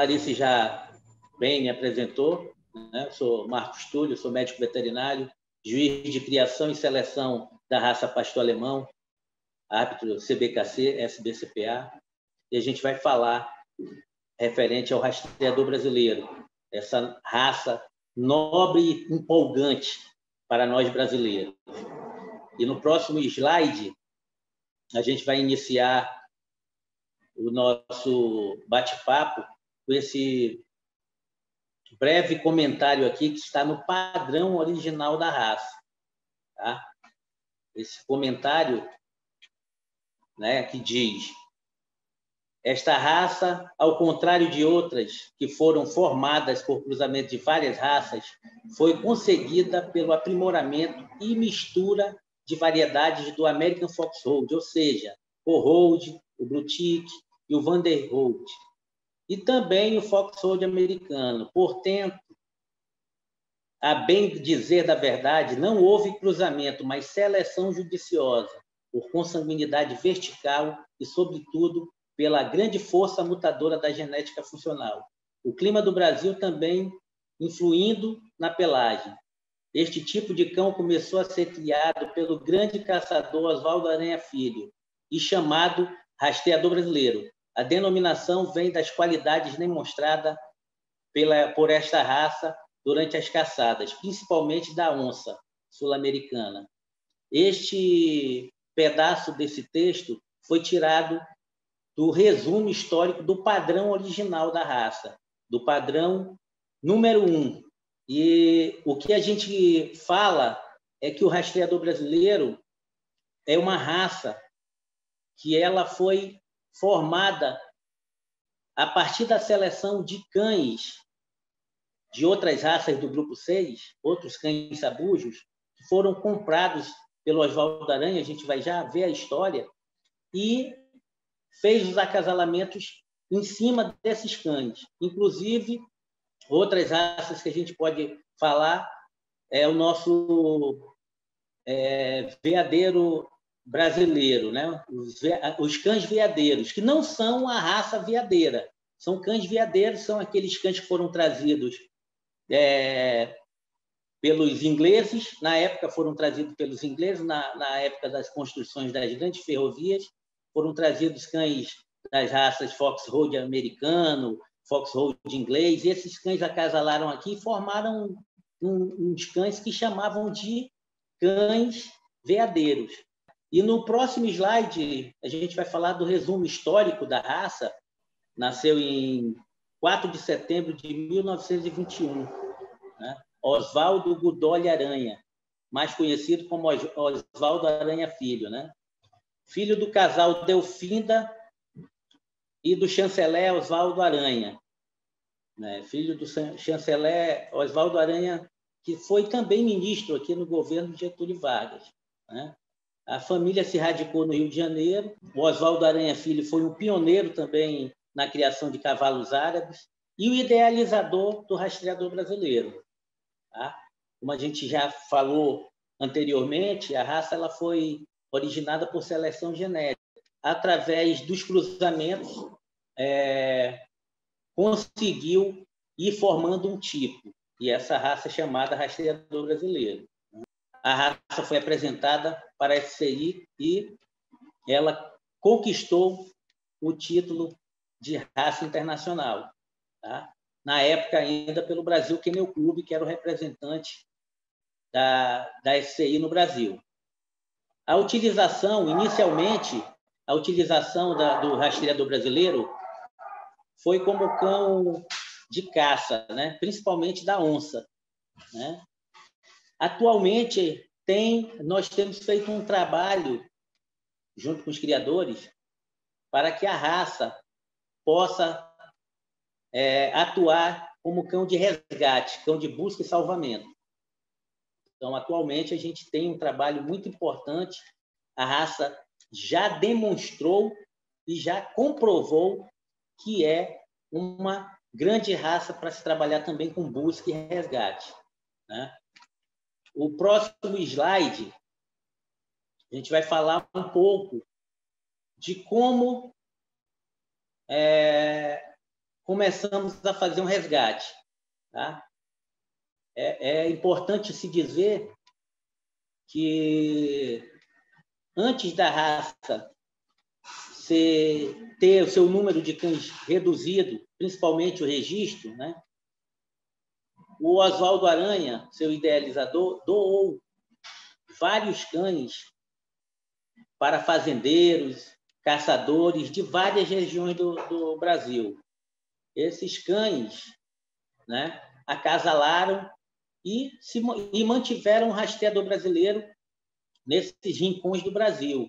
Clarice já bem me apresentou, né? Eu sou Marcos Túlio, sou médico veterinário, juiz de criação e seleção da raça pastor alemão, árbitro CBKC, SBCPA, e a gente vai falar referente ao rastreador brasileiro, essa raça nobre e empolgante para nós brasileiros. E no próximo slide, a gente vai iniciar o nosso bate-papo com esse breve comentário aqui que está no padrão original da raça. Tá? Esse comentário, né, que diz: esta raça, ao contrário de outras que foram formadas por cruzamento de várias raças, foi conseguida pelo aprimoramento e mistura de variedades do American Foxhound, ou seja, o Hold, o Blue Tick e o Vanderhold, e também o Foxhound americano. Portanto, a bem dizer da verdade, não houve cruzamento, mas seleção judiciosa, por consanguinidade vertical e, sobretudo, pela grande força mutadora da genética funcional. O clima do Brasil também influindo na pelagem. Este tipo de cão começou a ser criado pelo grande caçador Oswaldo Aranha Filho e chamado rastreador brasileiro. A denominação vem das qualidades demonstradas por esta raça durante as caçadas, principalmente da onça sul-americana. Este pedaço desse texto foi tirado do resumo histórico do padrão original da raça, do padrão número 1. E o que a gente fala é que o rastreador brasileiro é uma raça que ela foi formada a partir da seleção de cães de outras raças do grupo 6, outros cães sabujos, que foram comprados pelo Oswaldo Aranha, a gente vai já ver a história, e fez os acasalamentos em cima desses cães. Inclusive, outras raças que a gente pode falar é o nosso veadeiro brasileiro, né? Os cães veadeiros, que não são a raça veadeira, são cães veadeiros, são aqueles cães que foram trazidos pelos ingleses, na época foram trazidos pelos ingleses, na época das construções das grandes ferrovias, foram trazidos cães das raças Foxhound americano, Foxhound inglês, e esses cães acasalaram aqui e formaram uns cães que chamavam de cães veadeiros. E no próximo slide, a gente vai falar do resumo histórico da raça. Nasceu em 4 de setembro de 1921, né? Oswaldo Godoy Aranha, mais conhecido como Oswaldo Aranha Filho, né? Filho do casal Delfinda e do chanceler Oswaldo Aranha, né? Filho do chanceler Oswaldo Aranha, que foi também ministro aqui no governo de Getúlio Vargas, né? A família se radicou no Rio de Janeiro. O Oswaldo Aranha Filho foi um pioneiro também na criação de cavalos árabes e o idealizador do rastreador brasileiro. Tá? Como a gente já falou anteriormente, a raça ela foi originada por seleção genética. Através dos cruzamentos, conseguiu ir formando um tipo. E essa raça é chamada rastreador brasileiro. A raça foi apresentada para a FCI e ela conquistou o título de raça internacional, tá? Na época ainda pelo Brasil Kennel Club, que era o representante da FCI no Brasil. A utilização, inicialmente, a utilização do rastreador brasileiro foi como cão de caça, né? Principalmente da onça, né? Atualmente, nós temos feito um trabalho, junto com os criadores, para que a raça possa atuar como cão de resgate, cão de busca e salvamento. Então, atualmente, a gente tem um trabalho muito importante. A raça já demonstrou e já comprovou que é uma grande raça para se trabalhar também com busca e resgate, né? O próximo slide, a gente vai falar um pouco de como começamos a fazer um resgate. Tá? É importante se dizer que, antes da raça ter o seu número de cães reduzido, principalmente o registro, né? O Oswaldo Aranha, seu idealizador, doou vários cães para fazendeiros, caçadores de várias regiões do Brasil. Esses cães, né, acasalaram e mantiveram o rastreador brasileiro nesses rincões do Brasil,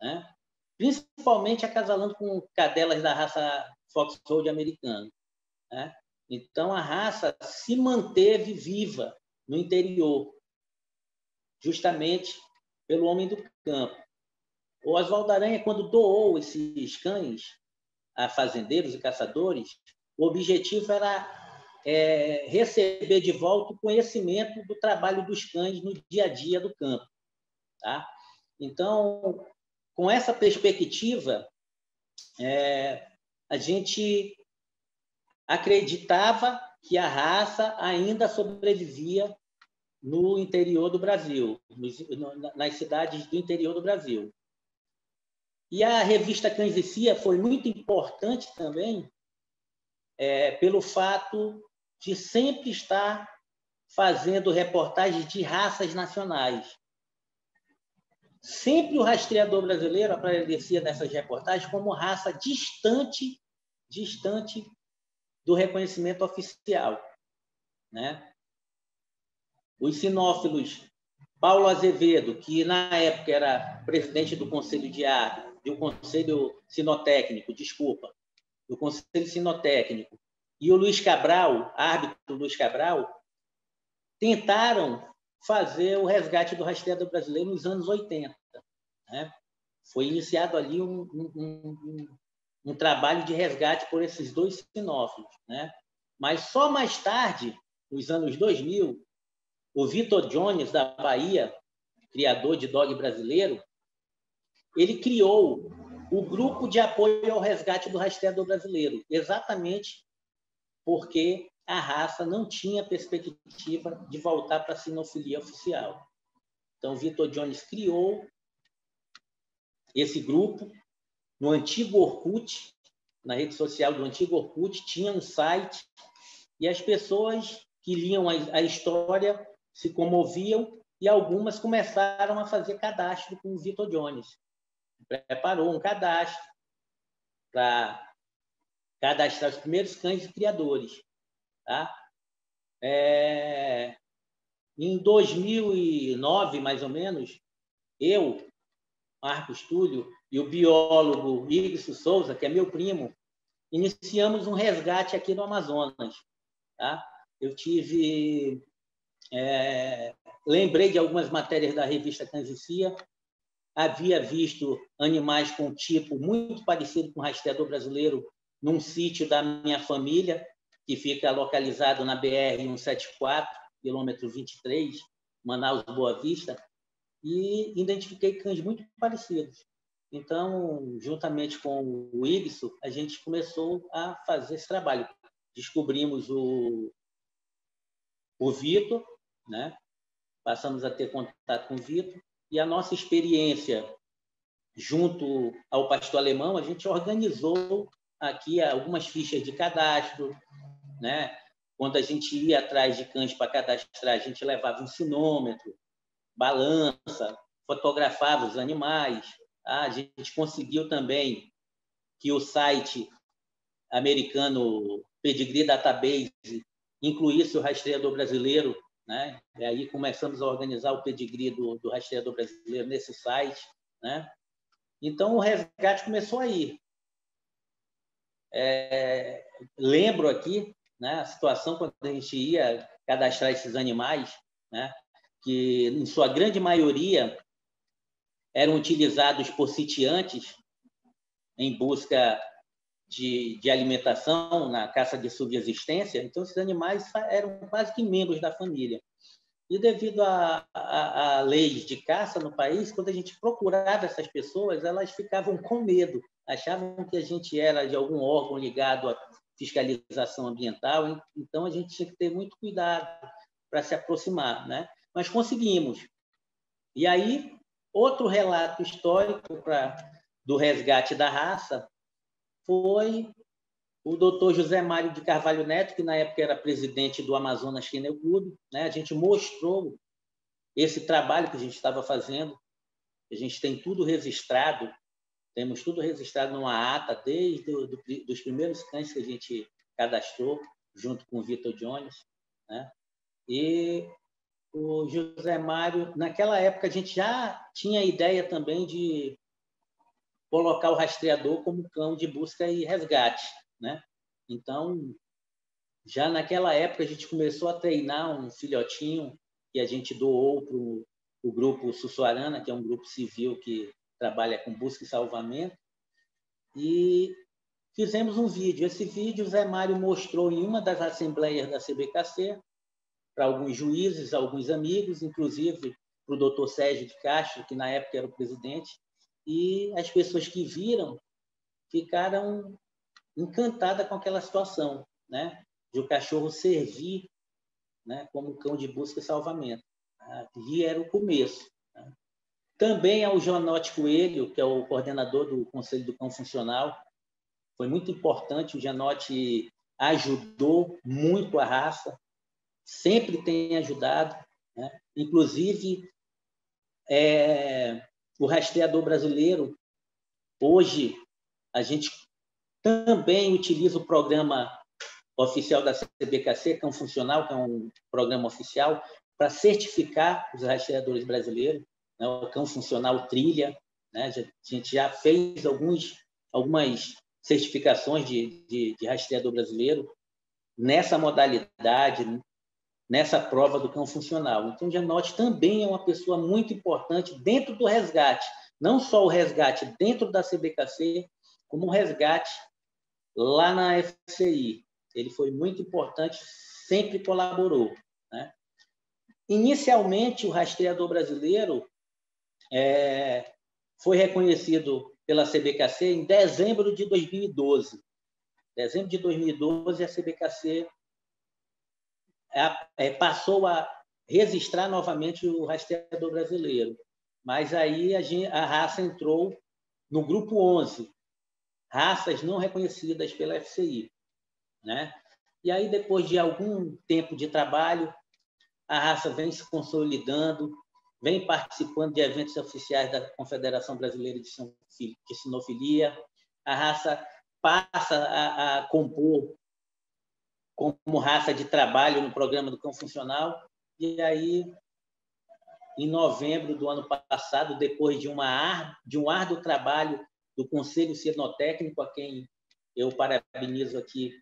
né? Principalmente acasalando com cadelas da raça Foxhound americana, né? Então, a raça se manteve viva no interior, justamente pelo homem do campo. O Oswaldo Aranha, quando doou esses cães a fazendeiros e caçadores, o objetivo era receber de volta o conhecimento do trabalho dos cães no dia a dia do campo. Tá? Então, com essa perspectiva, a gente acreditava que a raça ainda sobrevivia no interior do Brasil, nas cidades do interior do Brasil. E a revista Cães e Cia foi muito importante também pelo fato de sempre estar fazendo reportagens de raças nacionais. Sempre o rastreador brasileiro aparecia nessas reportagens como raça distante do reconhecimento oficial, né? Os sinófilos Paulo Azevedo, que na época era presidente do Conselho do Conselho Sinotécnico, do Conselho Sinotécnico, e o Luiz Cabral, árbitro Luiz Cabral, tentaram fazer o resgate do rastreador brasileiro nos anos 80. Né? Foi iniciado ali um trabalho de resgate por esses dois sinófilos. Né? Mas só mais tarde, nos anos 2000, o Vitor Jones, da Bahia, criador de dog brasileiro, ele criou o grupo de apoio ao resgate do rastreador brasileiro, exatamente porque a raça não tinha perspectiva de voltar para a sinofilia oficial. Então, Vitor Jones criou esse grupo no antigo Orkut, na rede social do antigo Orkut, tinha um site e as pessoas que liam a história se comoviam e algumas começaram a fazer cadastro com o Vitor Jones. Preparou um cadastro para cadastrar os primeiros cães e criadores. Tá? Em 2009, mais ou menos, eu, Marcos Túlio, e o biólogo Igor Souza, que é meu primo, iniciamos um resgate aqui no Amazonas. Tá? Eu lembrei de algumas matérias da revista Cães e Cia, havia visto animais com um tipo muito parecido com o rastreador brasileiro num sítio da minha família, que fica localizado na BR-174, quilômetro 23, Manaus, Boa Vista, e identifiquei cães muito parecidos. Então, juntamente com o Igso, a gente começou a fazer esse trabalho. Descobrimos o Vitor, né? Passamos a ter contato com o Vitor, e a nossa experiência junto ao pastor alemão, a gente organizou aqui algumas fichas de cadastro, né? Quando a gente ia atrás de cães para cadastrar, a gente levava um sinômetro, balança, fotografava os animais. Tá? A gente conseguiu também que o site americano Pedigree Database incluísse o rastreador brasileiro, né? E aí começamos a organizar o pedigree do rastreador brasileiro nesse site, né? Então, o resgate começou aí. Lembro aqui, né, a situação quando a gente ia cadastrar esses animais, né, que, em sua grande maioria, eram utilizados por sitiantes em busca de alimentação, na caça de subsistência. Então, esses animais eram quase que membros da família. E devido a leis de caça no país, quando a gente procurava essas pessoas, elas ficavam com medo, achavam que a gente era de algum órgão ligado à fiscalização ambiental, então a gente tinha que ter muito cuidado para se aproximar, né? Mas conseguimos. E aí, outro relato histórico do resgate da raça foi o doutor José Mário de Carvalho Neto, que na época era presidente do Amazonas Kennel Club, né? A gente mostrou esse trabalho que a gente estava fazendo, a gente tem tudo registrado, temos tudo registrado numa ata desde dos primeiros cães que a gente cadastrou, junto com o Vitor Jones, né? E o José Mário, naquela época, a gente já tinha a ideia também de colocar o rastreador como cão de busca e resgate, né? Então, já naquela época, a gente começou a treinar um filhotinho que a gente doou para o grupo Sussuarana, que é um grupo civil que trabalha com busca e salvamento, e fizemos um vídeo. Esse vídeo o Zé Mário mostrou em uma das assembleias da CBKC para alguns juízes, alguns amigos, inclusive para o doutor Sérgio de Castro, que na época era o presidente, e as pessoas que viram ficaram encantadas com aquela situação, né? De o cachorro servir, né, como cão de busca e salvamento. Ali era o começo, né? Também ao Janote Coelho, que é o coordenador do Conselho do Cão Funcional, foi muito importante. O Janote ajudou muito a raça, sempre tem ajudado, né? Inclusive, o rastreador brasileiro, hoje, a gente também utiliza o programa oficial da CBKC, Cão Funcional, que é um programa oficial, para certificar os rastreadores brasileiros, né? O Cão Funcional Trilha, né? A gente já fez algumas certificações de rastreador brasileiro nessa modalidade, nessa prova do cão funcional. Então, o Janote também é uma pessoa muito importante dentro do resgate, não só o resgate dentro da CBKC, como o resgate lá na FCI. Ele foi muito importante, sempre colaborou, né? Inicialmente, o rastreador brasileiro foi reconhecido pela CBKC em dezembro de 2012. Dezembro de 2012, a CBKC passou a registrar novamente o rastreador brasileiro. Mas aí a raça entrou no grupo 11, raças não reconhecidas pela FCI, né? E aí, depois de algum tempo de trabalho, a raça vem se consolidando, vem participando de eventos oficiais da Confederação Brasileira de Sinofilia. A raça passa a compor como raça de trabalho no programa do Cão Funcional. E aí, em novembro do ano passado, depois de um árduo trabalho do Conselho Sinotécnico, a quem eu parabenizo aqui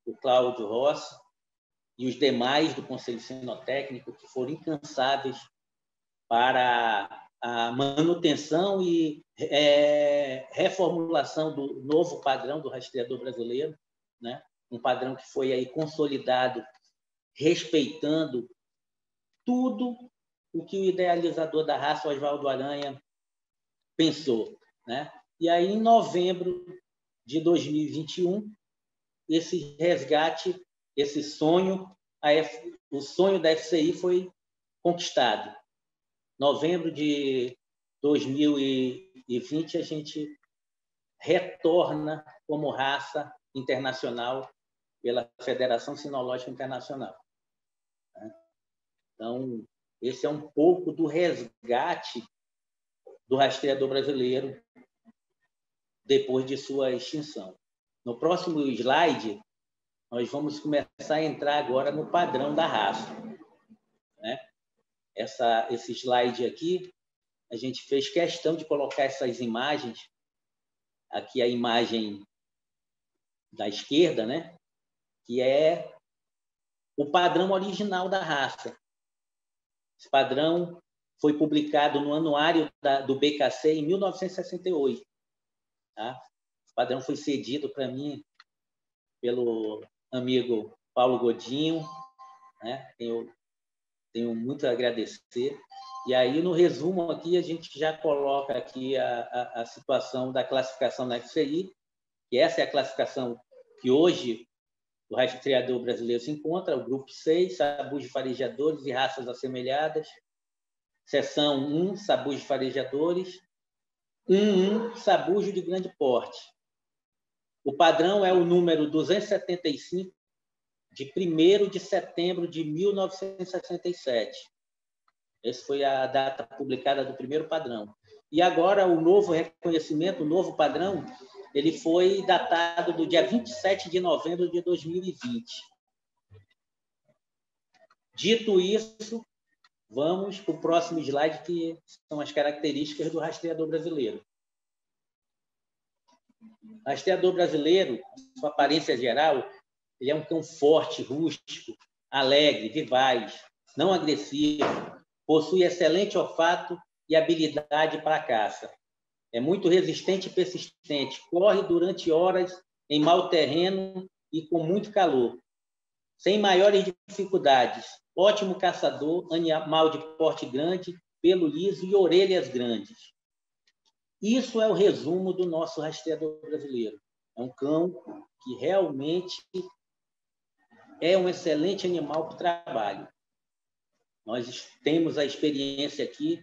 o Cláudio Rossi e os demais do Conselho Sinotécnico, que foram incansáveis para a manutenção e reformulação do novo padrão do rastreador brasileiro, né? Um padrão que foi aí consolidado, respeitando tudo o que o idealizador da raça, Oswaldo Aranha, pensou, né? E aí, em novembro de 2021, esse resgate, esse sonho, o sonho da FCI foi conquistado. Novembro de 2020, a gente retorna como raça internacional pela Federação Sinológica Internacional. Então, esse é um pouco do resgate do rastreador brasileiro depois de sua extinção. No próximo slide, nós vamos começar a entrar agora no padrão da raça, né? Esse slide aqui, a gente fez questão de colocar essas imagens. Aqui a imagem da esquerda, né? Que é o padrão original da raça. Esse padrão foi publicado no anuário do BKC em 1968. Tá? O padrão foi cedido para mim pelo amigo Paulo Godinho, né? Tenho muito a agradecer. E aí, no resumo aqui, a gente já coloca aqui a situação da classificação na FCI, que essa é a classificação que hoje do rastreador brasileiro se encontra o grupo 6, sabus de farejadores e raças assemelhadas. Seção 1, sabus de farejadores. 1.1, sabujo de grande porte. O padrão é o número 275, de 1º de setembro de 1967. Essa foi a data publicada do primeiro padrão. E agora o novo reconhecimento, o novo padrão, ele foi datado do dia 27 de novembro de 2020. Dito isso, vamos para o próximo slide, que são as características do rastreador brasileiro. O rastreador brasileiro, sua aparência geral, ele é um cão forte, rústico, alegre, vivaz, não agressivo, possui excelente olfato e habilidade para a caça. É muito resistente e persistente, corre durante horas em mau terreno e com muito calor, sem maiores dificuldades. Ótimo caçador, animal de porte grande, pelo liso e orelhas grandes. Isso é o resumo do nosso rastreador brasileiro. É um cão que realmente é um excelente animal para o trabalho. Nós temos a experiência aqui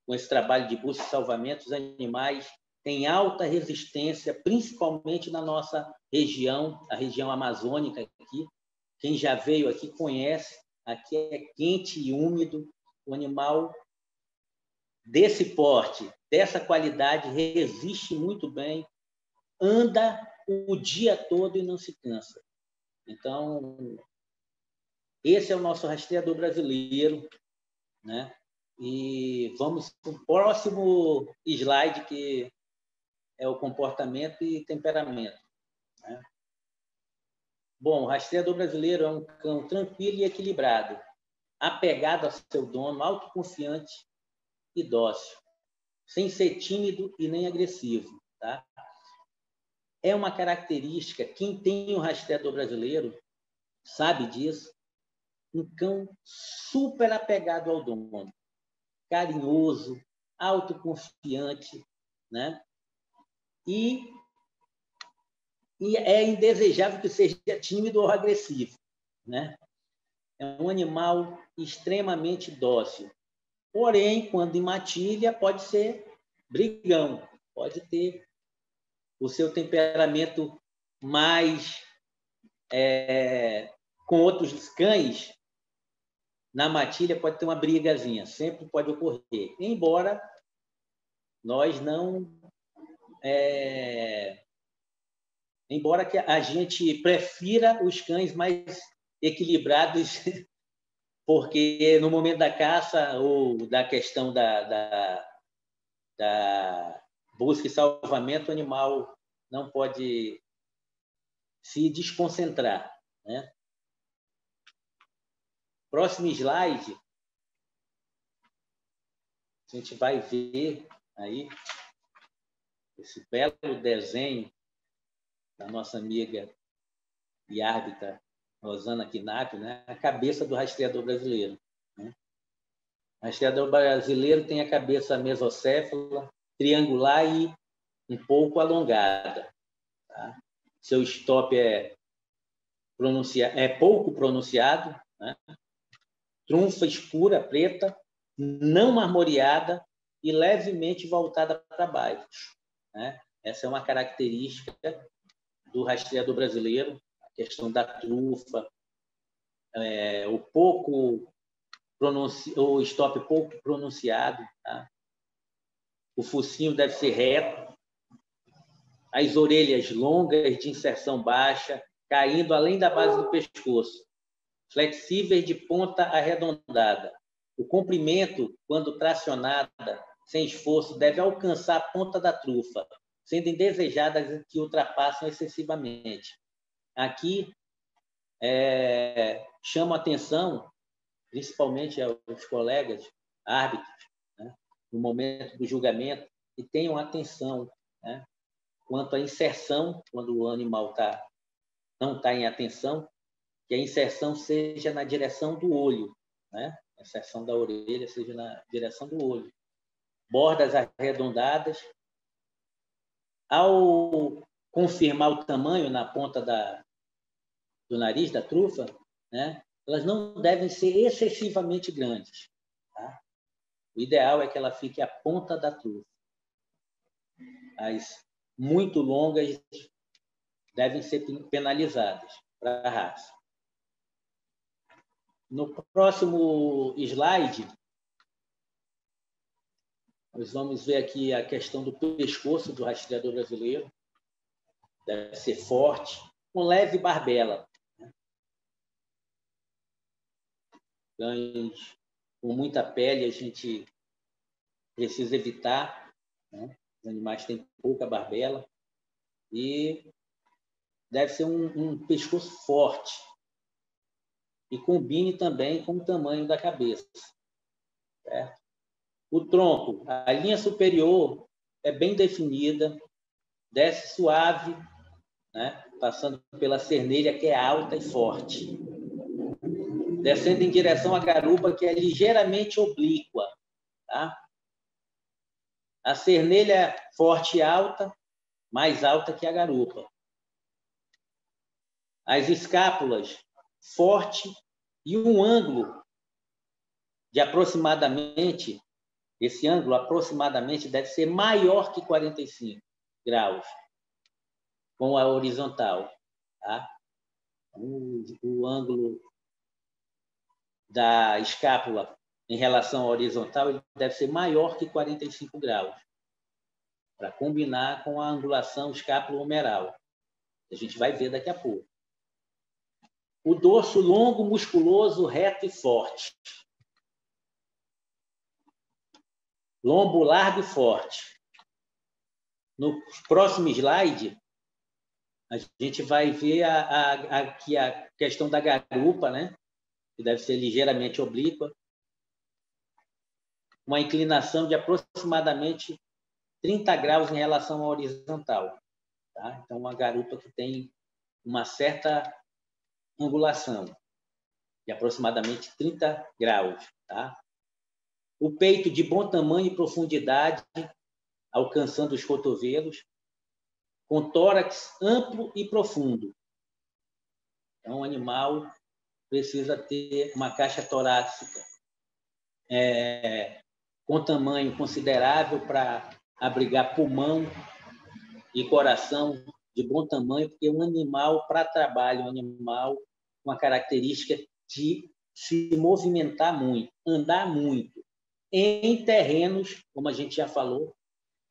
com esse trabalho de busca e salvamento. Os animais têm alta resistência, principalmente na nossa região, a região amazônica aqui. Quem já veio aqui conhece. Aqui é quente e úmido. O animal desse porte, dessa qualidade, resiste muito bem, anda o dia todo e não se cansa. Então, esse é o nosso rastreador brasileiro, né? E vamos para o próximo slide, que é o comportamento e temperamento, né? Bom, o rastreador brasileiro é um cão tranquilo e equilibrado, apegado ao seu dono, autoconfiante e dócil, sem ser tímido e nem agressivo, tá? É uma característica, quem tem o rastreador brasileiro sabe disso, um cão super apegado ao dono, carinhoso, autoconfiante, né? E é indesejável que seja tímido ou agressivo, né? É um animal extremamente dócil. Porém, quando em matilha, pode ser brigão, pode ter o seu temperamento mais com outros cães. Na matilha pode ter uma brigazinha, sempre pode ocorrer. Embora nós não... embora que a gente prefira os cães mais equilibrados, porque no momento da caça ou da questão da busca e salvamento, o animal não pode se desconcentrar, né? Próximo slide, a gente vai ver aí esse belo desenho da nossa amiga e árbitra Rosana Quinato, né? A cabeça do rastreador brasileiro, né? O rastreador brasileiro tem a cabeça mesocéfala, triangular e um pouco alongada, tá? Seu stop é pouco pronunciado, né? Trunfa escura, preta, não marmoreada e levemente voltada para baixo, né? Essa é uma característica do rastreador brasileiro, a questão da trufa, o stop pouco pronunciado, tá? O focinho deve ser reto, as orelhas longas de inserção baixa, caindo além da base do pescoço, flexíveis de ponta arredondada. O comprimento, quando tracionada, sem esforço, deve alcançar a ponta da trufa, sendo indesejadas que ultrapassam excessivamente. Aqui, chamo a atenção, principalmente aos colegas árbitros, né, no momento do julgamento, que tenham atenção, né, quanto à inserção, quando o animal não está em atenção, que a inserção seja na direção do olho, né? A inserção da orelha seja na direção do olho. Bordas arredondadas. Ao confirmar o tamanho na ponta do nariz da trufa, né, elas não devem ser excessivamente grandes. Tá? O ideal é que ela fique à ponta da trufa. As muito longas devem ser penalizadas para a raça. No próximo slide, nós vamos ver aqui a questão do pescoço do rastreador brasileiro. Deve ser forte, com leve barbela. Cães com muita pele a gente precisa evitar, né? Os animais têm pouca barbela e deve ser um pescoço forte e combine também com o tamanho da cabeça. Certo? O tronco, a linha superior é bem definida, desce suave, né? Passando pela cernelha, que é alta e forte, descendo em direção à garupa, que é ligeiramente oblíqua. Tá? A cernelha forte e alta, mais alta que a garupa. As escápulas, forte e um ângulo de aproximadamente, esse ângulo aproximadamente deve ser maior que 45 graus com a horizontal. Tá? O ângulo da escápula em relação à horizontal ele deve ser maior que 45 graus, para combinar com a angulação escápulo-humeral. A gente vai ver daqui a pouco. O dorso longo, musculoso, reto e forte. Lombo largo e forte. No próximo slide, a gente vai ver aqui a questão da garupa, né? Que deve ser ligeiramente oblíqua. Uma inclinação de aproximadamente 30 graus em relação à horizontal. Tá? Então, uma garupa que tem uma certa angulação de aproximadamente 30 graus. Tá? O peito de bom tamanho e profundidade, alcançando os cotovelos, com tórax amplo e profundo. Então, o animal precisa ter uma caixa torácica com tamanho considerável para abrigar pulmão e coração de bom tamanho, porque um animal para trabalho, um animal com a característica de se movimentar muito, andar muito, em terrenos, como a gente já falou,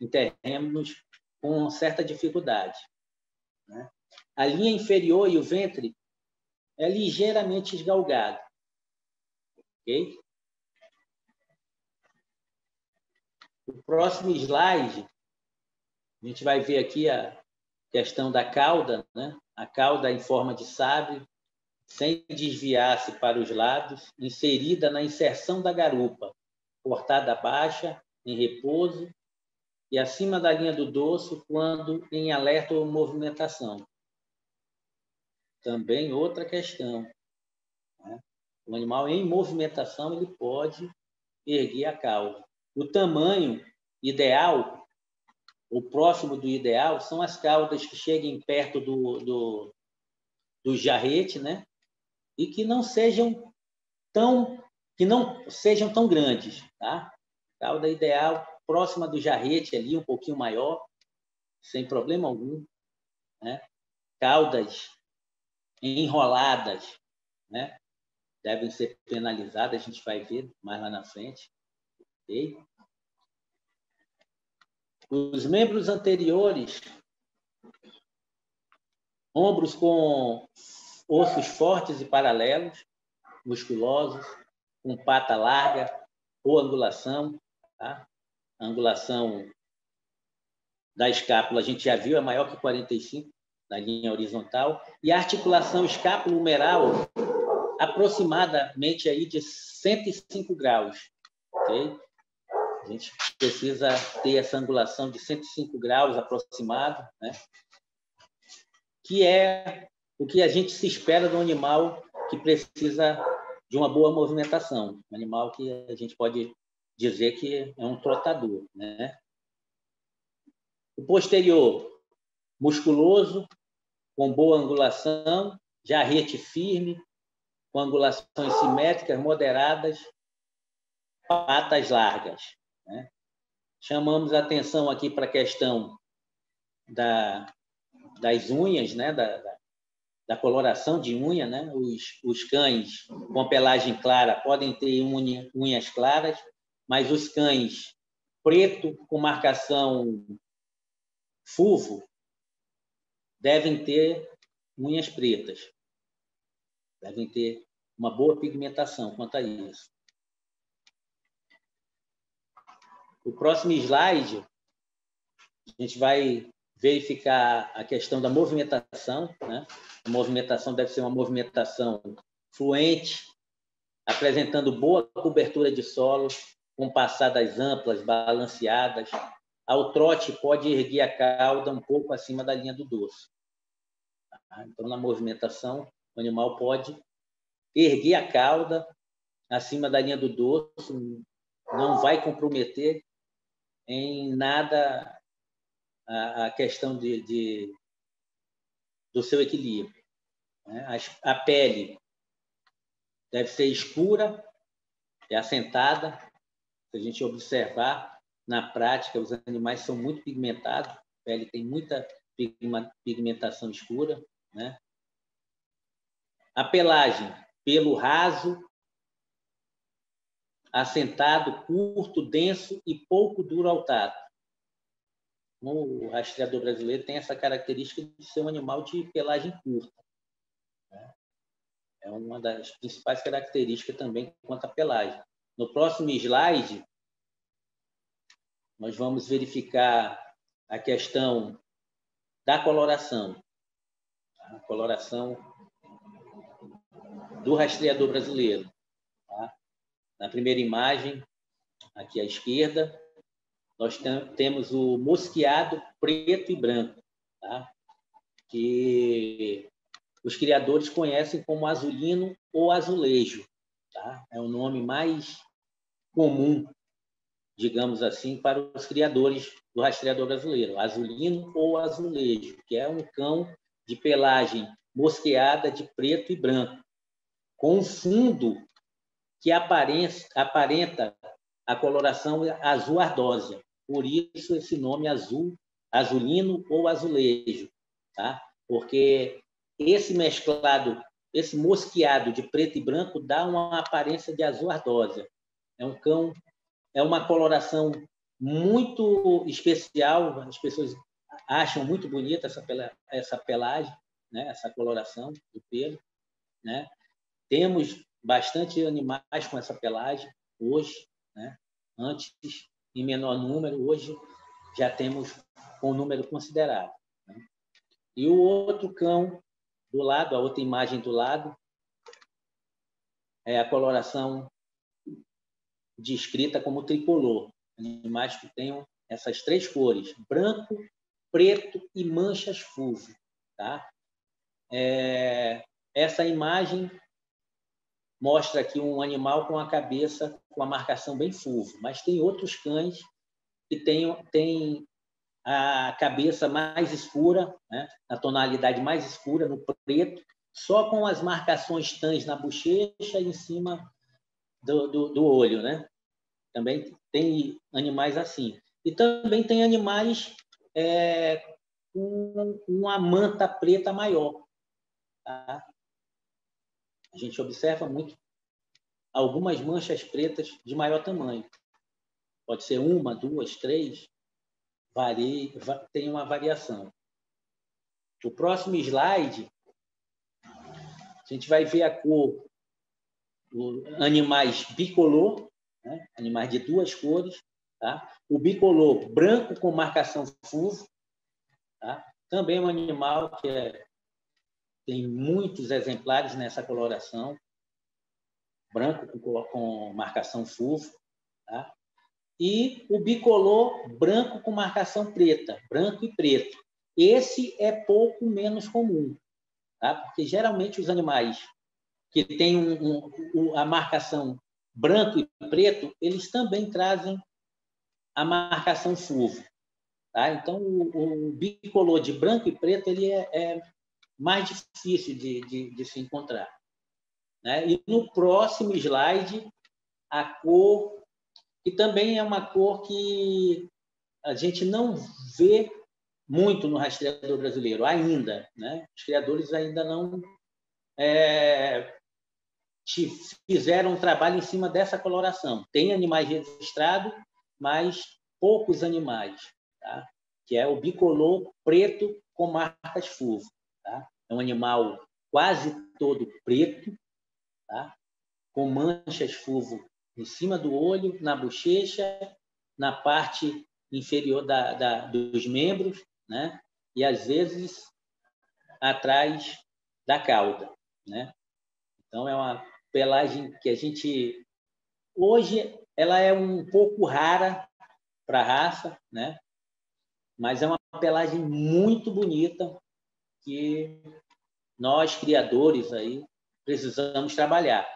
em terrenos com certa dificuldade. Né? A linha inferior e o ventre é ligeiramente esgalgado. Ok? O próximo slide, a gente vai ver aqui a questão da cauda, né? A cauda em forma de sabre, sem desviar-se para os lados, inserida na inserção da garupa, cortada baixa, em repouso, e acima da linha do dorso, quando em alerta ou movimentação. Também outra questão. Né? O animal em movimentação ele pode erguer a cauda. O tamanho ideal, o próximo do ideal, são as caudas que cheguem perto do jarrete, né? E que não sejam tão grandes, tá? Cauda ideal próxima do jarrete ali, um pouquinho maior, sem problema algum, né? Caudas enroladas, né? Devem ser penalizadas, a gente vai ver mais lá na frente. Okay? Os membros anteriores, ombros com ossos fortes e paralelos, musculosos, com pata larga ou angulação. Tá? A angulação da escápula, a gente já viu, é maior que 45 na linha horizontal. E a articulação escápulo-humeral, aproximadamente aí de 105 graus. Okay? A gente precisa ter essa angulação de 105 graus aproximado, né? Que é o que a gente se espera de um animal que precisa de uma boa movimentação. Um animal que a gente pode dizer que é um trotador. Né? O posterior, musculoso, com boa angulação jarrete firme, com angulações simétricas moderadas, patas largas, né? Chamamos a atenção aqui para a questão das unhas, né? Da coloração de unha, né? Os cães com pelagem clara podem ter unhas claras, mas os cães preto com marcação fulvo devem ter unhas pretas, devem ter uma boa pigmentação quanto a isso. O próximo slide, a gente vai verificar a questão da movimentação, né? A movimentação deve ser uma movimentação fluente, apresentando boa cobertura de solo, com passadas amplas, balanceadas. Ao trote, pode erguer a cauda um pouco acima da linha do dorso. Então, na movimentação, o animal pode erguer a cauda acima da linha do dorso, não vai comprometer em nada a questão do seu equilíbrio. A pele deve ser escura e assentada. Se a gente observar, na prática, os animais são muito pigmentados, a pele tem muita pigmentação escura, né? A pelagem, pelo raso, assentado, curto, denso e pouco duro ao tato. O rastreador brasileiro tem essa característica de ser um animal de pelagem curta, né? É uma das principais características também quanto à pelagem. No próximo slide, nós vamos verificar a questão da coloração. A coloração do rastreador brasileiro. Tá? Na primeira imagem, aqui à esquerda, nós temos o mosqueado preto e branco, tá? Que os criadores conhecem como azulino ou azulejo. Tá? É o nome mais comum, digamos assim, para os criadores do rastreador brasileiro, azulino ou azulejo, que é um cão de pelagem mosqueada de preto e branco, com um fundo que aparenta a coloração azul ardósia. Por isso, esse nome azulino ou azulejo, tá? Porque esse mesclado, esse mosqueado de preto e branco dá uma aparência de azul ardósia. É um cão, é uma coloração muito especial, as pessoas acham muito bonita essa pelagem, né? Essa coloração do pelo, né? Temos bastante animais com essa pelagem hoje, né? Antes, em menor número, hoje já temos um número considerável, né? E o outro cão do lado, a outra imagem do lado, é a coloração descrita como tricolor. Animais que tenham essas três cores, branco, preto e manchas fulvo, tá? Essa imagem mostra aqui um animal com a cabeça com a marcação bem fulvo, mas tem outros cães que têm a cabeça mais escura, né? A tonalidade mais escura, no preto, só com as marcações tãs na bochecha e em cima do olho, né? Também tem animais assim. E também tem animais com uma manta preta maior, tá? A gente observa muito algumas manchas pretas de maior tamanho. Pode ser uma, duas, três, tem uma variação. O próximo slide, a gente vai ver a cor, animais bicolor, né? Animais de duas cores, tá? O bicolor branco com marcação fulvo, tá? Também é um animal que tem muitos exemplares nessa coloração, branco com marcação fulvo, tá? E o bicolor branco com marcação preta, branco e preto. Esse é pouco menos comum, tá? Porque geralmente os animais que têm a marcação branco e preto, eles também trazem a marcação fulvo, tá? Então, o bicolor de branco e preto ele é mais difícil de se encontrar, né? E no próximo slide, a cor, que também é uma cor que a gente não vê muito no rastreador brasileiro ainda, né? Os criadores ainda não fizeram um trabalho em cima dessa coloração. Tem animais registrados, mas poucos animais, tá? Que é o bicolor preto com marcas FUVO. Tá? É um animal quase todo preto, tá? Com manchas FUVO em cima do olho, na bochecha, na parte inferior dos membros, né? E, às vezes, atrás da cauda, né? Então, é uma pelagem que a gente... Hoje, ela é um pouco rara para a raça, né? Mas é uma pelagem muito bonita que nós, criadores, aí, precisamos trabalhar.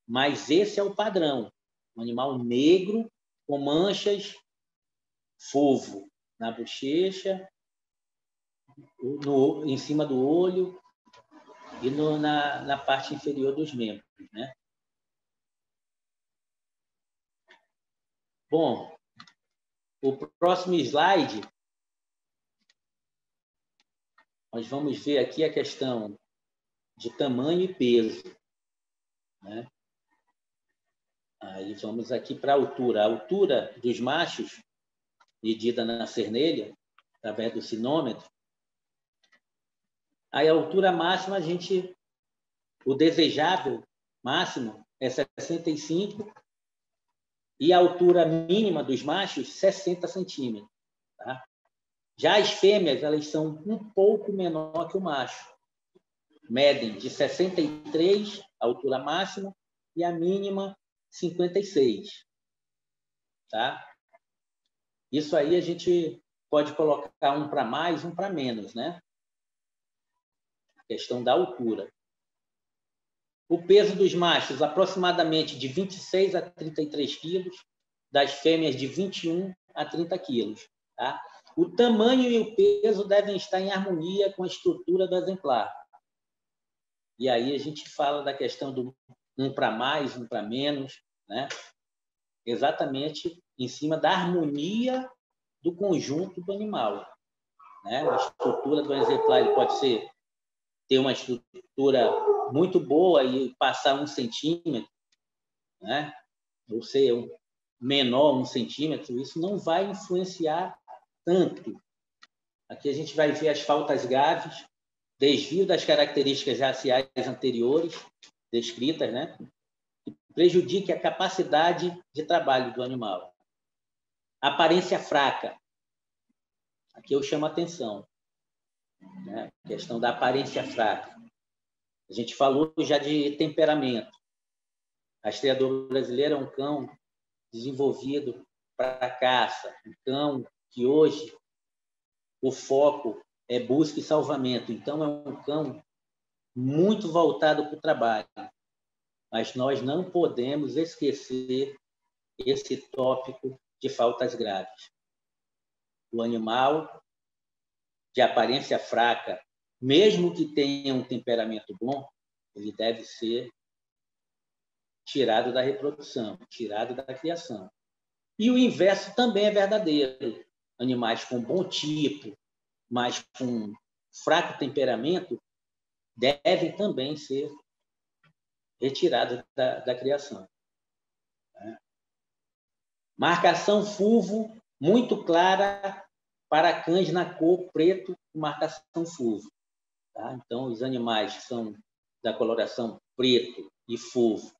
Mas esse é o padrão. Um animal negro com manchas FUVO na bochecha, em cima do olho e na parte inferior dos membros, né? Bom, o próximo slide, nós vamos ver aqui a questão de tamanho e peso, né? Aí vamos aqui para a altura. A altura dos machos, medida na cernelha, através do sinômetro. Aí a altura máxima, o desejável máximo é 65 e a altura mínima dos machos, 60 centímetros. Tá? Já as fêmeas, elas são um pouco menor que o macho. Medem de 63, a altura máxima, e a mínima, 56. Tá? Isso aí a gente pode colocar um para mais, um para menos, né? A questão da altura. O peso dos machos, aproximadamente de 26 a 33 quilos, das fêmeas de 21 a 30 quilos. Tá? O tamanho e o peso devem estar em harmonia com a estrutura do exemplar. E aí a gente fala da questão do um para mais, um para menos, né? Exatamente em cima da harmonia do conjunto do animal. Né? A estrutura do exemplar ele pode ter uma estrutura muito boa e passar 1 centímetro, né? Ou ser menor 1 centímetro, isso não vai influenciar tanto. Aqui a gente vai ver as faltas graves, desvio das características raciais anteriores descritas, né? Que prejudique a capacidade de trabalho do animal. Aparência fraca. Aqui eu chamo a atenção, né? A questão da aparência fraca. A gente falou já de temperamento. A rastreador brasileiro é um cão desenvolvido para caça, um cão que hoje o foco é busca e salvamento. Então, é um cão muito voltado para o trabalho. Mas nós não podemos esquecer esse tópico de faltas graves. O animal de aparência fraca, mesmo que tenha um temperamento bom, ele deve ser tirado da reprodução, tirado da criação. E o inverso também é verdadeiro. Animais com bom tipo, mas com fraco temperamento, devem também ser retirados da criação. Marcação FUVO muito clara para cães na cor preto, marcação FUVO. Tá? Então, os animais que são da coloração preto e FUVO,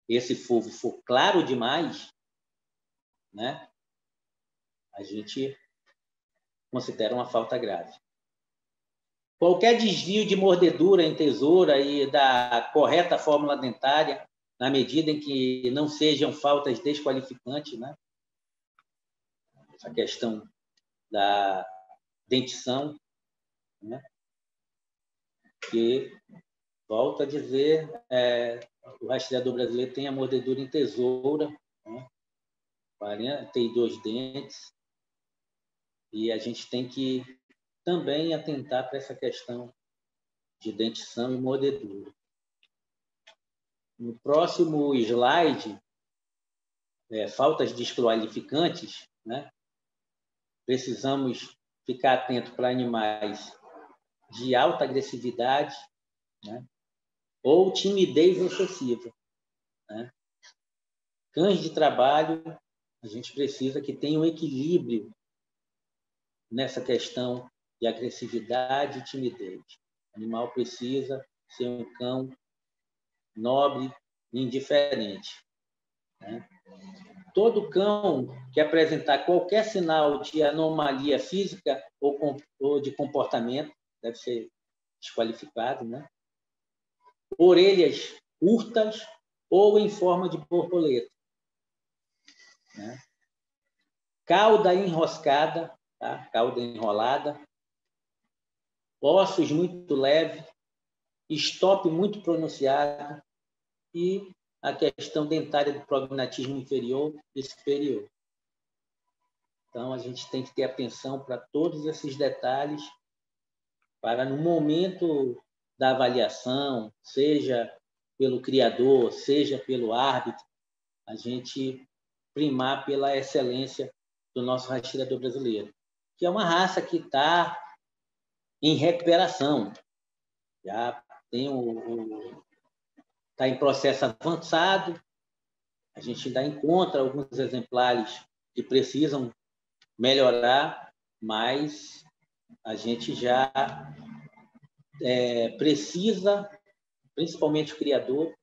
esse FUVO for claro demais, né? A gente considera uma falta grave. Qualquer desvio de mordedura em tesoura e da correta fórmula dentária, na medida em que não sejam faltas desqualificantes, né? Essa questão da dentição, né? Que, volto a dizer, o rastreador brasileiro tem a mordedura em tesoura, né? 42 dentes, e a gente tem que também atentar para essa questão de dentição e mordedura. No próximo slide, faltas desqualificantes, né? Precisamos ficar atento para animais de alta agressividade, né? Ou timidez excessiva, né? Cães de trabalho, a gente precisa que tenha um equilíbrio nessa questão de agressividade e timidez. O animal precisa ser um cão nobre e indiferente, né? Todo cão que apresentar qualquer sinal de anomalia física ou de comportamento deve ser desqualificado, né? Orelhas curtas ou em forma de borboleta, né? Cauda enroscada, tá? Cauda enrolada, ossos muito leves, estope muito pronunciado e a questão dentária do prognatismo inferior e superior. Então, a gente tem que ter atenção para todos esses detalhes para, no momento da avaliação, seja pelo criador, seja pelo árbitro, a gente primar pela excelência do nosso rastreador brasileiro, que é uma raça que está em recuperação. Já tem está em processo avançado, a gente ainda encontra alguns exemplares que precisam melhorar, mas a gente já precisa, principalmente o criador,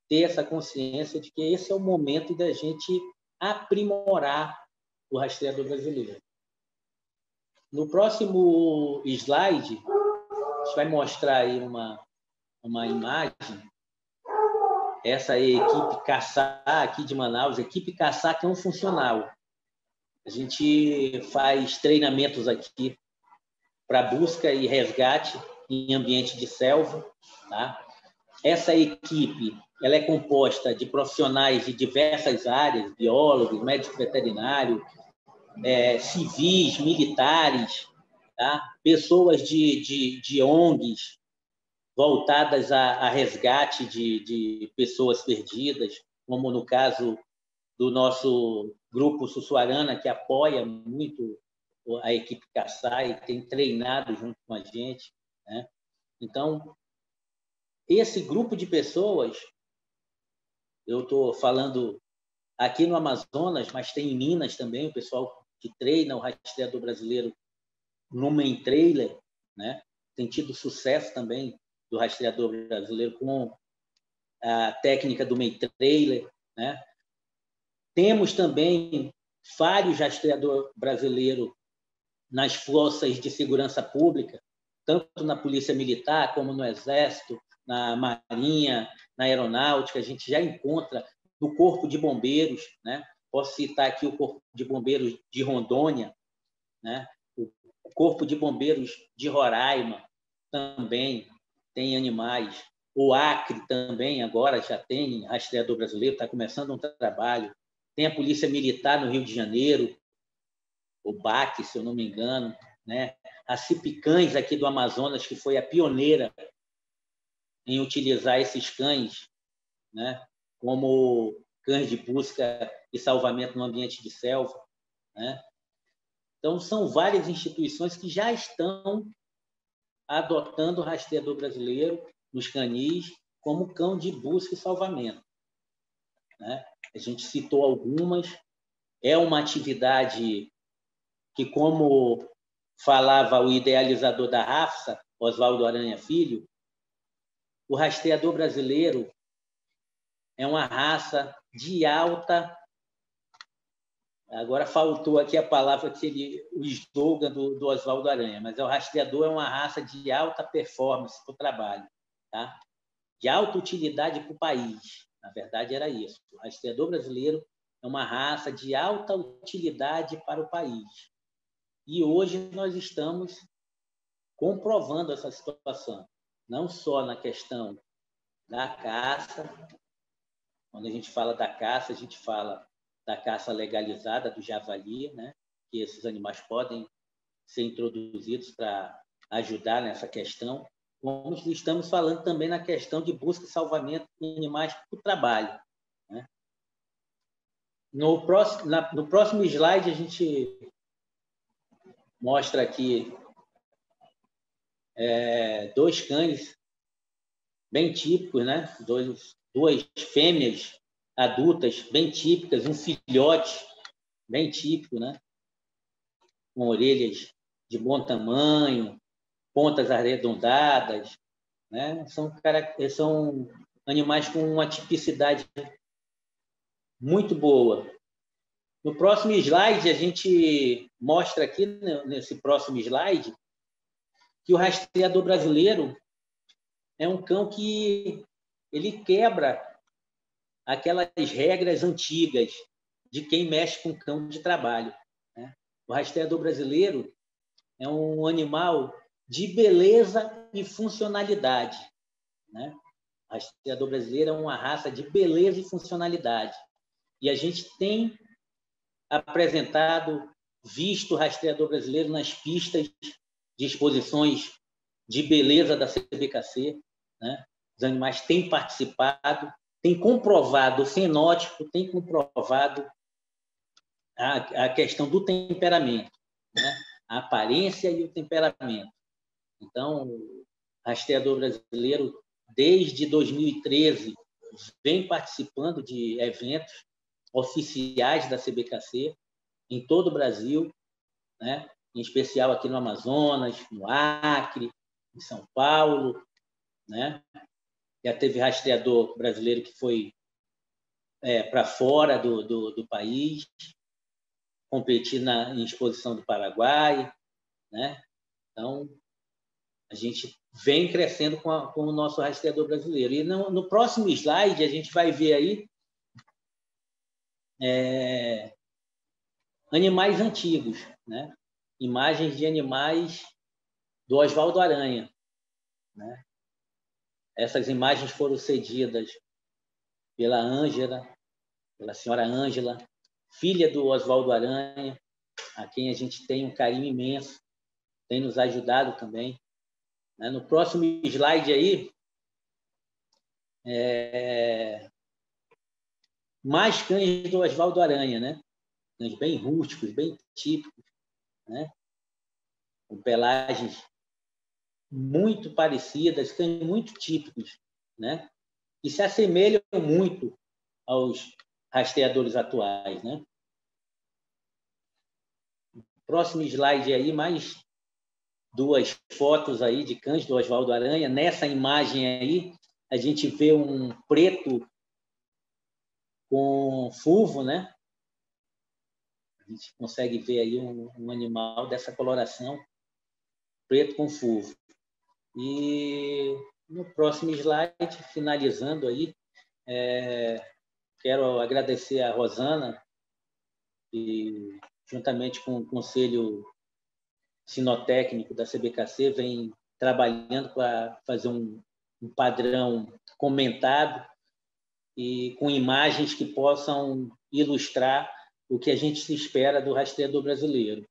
ter essa consciência de que esse é o momento da gente aprimorar o rastreador brasileiro. No próximo slide, a gente vai mostrar aí uma imagem. Essa é a equipe Caçar aqui de Manaus, equipe Caçar que é um funcional. A gente faz treinamentos aqui para busca e resgate em ambiente de selva, tá? Essa equipe ela é composta de profissionais de diversas áreas, biólogos, médico veterinário, civis, militares, tá? Pessoas de ONGs voltadas a resgate de pessoas perdidas, como no caso do nosso grupo Sussuarana, que apoia muito a equipe Caçar e tem treinado junto com a gente, né? Então, esse grupo de pessoas, eu estou falando aqui no Amazonas, mas tem em Minas também, o pessoal que treina o rastreador brasileiro no main trailer, né? Tem tido sucesso também do rastreador brasileiro com a técnica do main trailer, né? Temos também vários rastreadores brasileiros nas forças de segurança pública, tanto na Polícia Militar como no Exército, na Marinha, na Aeronáutica. A gente já encontra no Corpo de Bombeiros, né? Posso citar aqui o Corpo de Bombeiros de Rondônia, né? O Corpo de Bombeiros de Roraima também tem animais. O Acre também agora já tem rastreador brasileiro, está começando um trabalho. Tem a Polícia Militar no Rio de Janeiro, o BAC, se eu não me engano, né? A Cipicães aqui do Amazonas, que foi a pioneira em utilizar esses cães, né? Como cães de busca e salvamento no ambiente de selva, né? Então, são várias instituições que já estão adotando o rastreador brasileiro nos canis como cão de busca e salvamento, né? A gente citou algumas. É uma atividade que, como falava o idealizador da RAFSA, Oswaldo Aranha Filho, o rastreador brasileiro é uma raça de alta... Agora faltou aqui a palavra o slogan do Oswaldo Aranha, mas o rastreador é uma raça de alta performance para o trabalho, tá? De alta utilidade para o país. Na verdade, era isso. O rastreador brasileiro é uma raça de alta utilidade para o país. E hoje nós estamos comprovando essa situação, não só na questão da caça. Quando a gente fala da caça, a gente fala da caça legalizada do javali, né? Que esses animais podem ser introduzidos para ajudar nessa questão, como estamos falando também na questão de busca e salvamento de animais para o trabalho, né? No próximo slide, a gente mostra aqui dois cães bem típicos, né? Duas fêmeas adultas bem típicas, um filhote bem típico, né? Com orelhas de bom tamanho, pontas arredondadas, né? São animais com uma tipicidade muito boa. No próximo slide, a gente mostra aqui, nesse próximo slide, que o rastreador brasileiro é um cão que ele quebra aquelas regras antigas de quem mexe com cão de trabalho, né? O rastreador brasileiro é um animal de beleza e funcionalidade, né? O rastreador brasileiro é uma raça de beleza e funcionalidade. E a gente tem apresentado, visto o rastreador brasileiro nas pistas de exposições de beleza da CBKC, né? Os animais têm participado, têm comprovado o fenótipo, têm comprovado a questão do temperamento, né? A aparência e o temperamento. Então, o rastreador brasileiro, desde 2013, vem participando de eventos oficiais da CBKC em todo o Brasil, né? Em especial aqui no Amazonas, no Acre, em São Paulo, né? Já teve rastreador brasileiro que foi para fora do país, competir em exposição do Paraguai, né? Então, a gente vem crescendo com o nosso rastreador brasileiro. E no próximo slide, a gente vai ver aí animais antigos, né? Imagens de animais do Oswaldo Aranha, né? Essas imagens foram cedidas pela Ângela, pela senhora Ângela, filha do Oswaldo Aranha, a quem a gente tem um carinho imenso, tem nos ajudado também. No próximo slide aí, mais cães do Oswaldo Aranha, né? Cães bem rústicos, bem típicos, né? Com pelagens muito parecidas, cães muito típicos, né? E se assemelham muito aos rastreadores atuais, né? Próximo slide aí, mais duas fotos aí de cães do Oswaldo Aranha. Nessa imagem aí, a gente vê um preto com fulvo, né? A gente consegue ver aí um animal dessa coloração, preto com fulvo. E no próximo slide, finalizando aí, quero agradecer a Rosana, que juntamente com o Conselho Sinotécnico da CBKC vem trabalhando para fazer um padrão comentado e com imagens que possam ilustrar o que a gente se espera do rastreador brasileiro.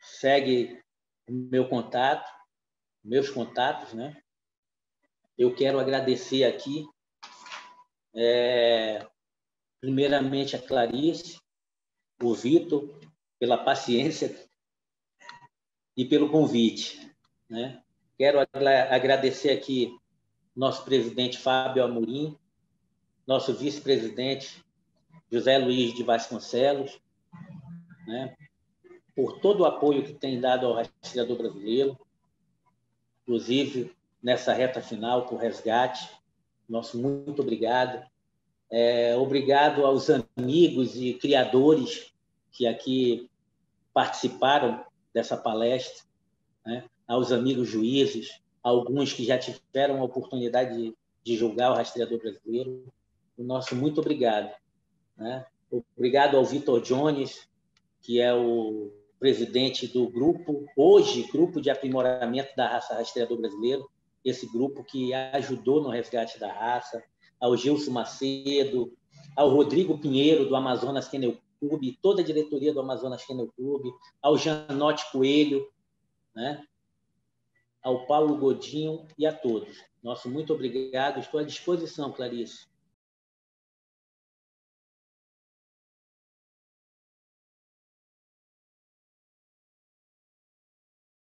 Segue o meu contato, meus contatos, né? Eu quero agradecer aqui, primeiramente, a Clarice, o Vitor, pela paciência e pelo convite, né? Quero agradecer aqui nosso presidente Fábio Amorim, nosso vice-presidente José Luiz de Vasconcelos, né? Por todo o apoio que tem dado ao rastreador brasileiro, inclusive nessa reta final, por resgate. Nosso muito obrigado. Obrigado aos amigos e criadores que aqui participaram dessa palestra, né? Aos amigos juízes, alguns que já tiveram a oportunidade de julgar o rastreador brasileiro. O nosso muito obrigado, né? Obrigado ao Vitor Jones, que é o presidente do grupo, hoje, Grupo de Aprimoramento da Raça Rastreador Brasileiro, esse grupo que ajudou no resgate da raça, ao Gilson Macedo, ao Rodrigo Pinheiro, do Amazonas Kennel Club, toda a diretoria do Amazonas Kennel Club, ao Janote Coelho, né? ao Paulo Godinho e a todos. Nosso muito obrigado. Estou à disposição, Clarice.